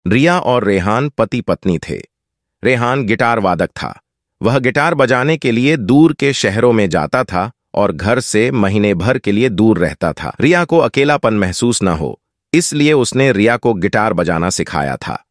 रिया और रेहान पति पत्नी थे। रेहान गिटार वादक था। वह गिटार बजाने के लिए दूर के शहरों में जाता था और घर से महीने भर के लिए दूर रहता था। रिया को अकेलापन महसूस न हो, इसलिए उसने रिया को गिटार बजाना सिखाया था।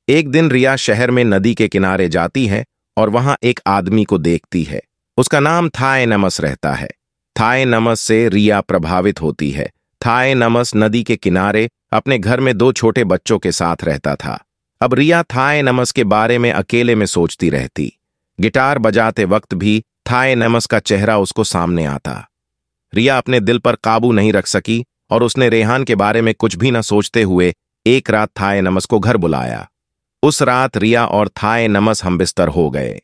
एक दिन रिया शहर में नदी के किनारे जाती है और वहां एक आदमी को देखती है। उसका नाम थाय नमस रहता है। थाय नमस से रिया प्रभावित होती है। थाय नमस नदी के किनारे अपने घर में 2 छोटे बच्चों के साथ रहता था। अब रिया थाय नमस के बारे में अकेले में सोचती रहती। गिटार बजाते वक्त भी थाय नमस का चेहरा उसको सामने आता। रिया अपने दिल पर काबू नहीं रख सकी और उसने रेहान के बारे में कुछ भी न सोचते हुए एक रात थाय नमस को घर बुलाया। उस रात रिया और थाय नमस हमबिस्तर हो गए।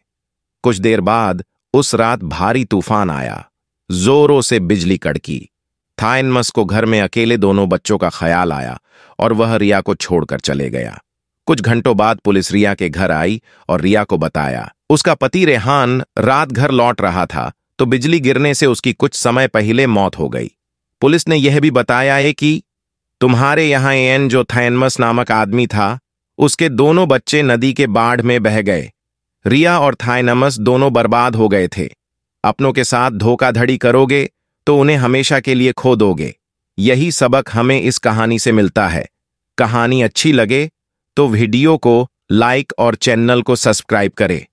कुछ देर बाद उस रात भारी तूफान आया। जोरों से बिजली कड़की। थाय नमस को घर में अकेले दोनों बच्चों का ख्याल आया और वह रिया को छोड़कर चले गया। कुछ घंटों बाद पुलिस रिया के घर आई और रिया को बताया उसका पति रेहान रात घर लौट रहा था तो बिजली गिरने से उसकी कुछ समय पहले मौत हो गई। पुलिस ने यह भी बताया है कि तुम्हारे यहां एन जो थैनमस नामक आदमी था, उसके दोनों बच्चे नदी के बाढ़ में बह गए। रिया और थायनमस दोनों बर्बाद हो गए थे। अपनों के साथ धोखाधड़ी करोगे तो उन्हें हमेशा के लिए खो दोगे। यही सबक हमें इस कहानी से मिलता है। कहानी अच्छी लगे तो वीडियो को लाइक और चैनल को सब्सक्राइब करें।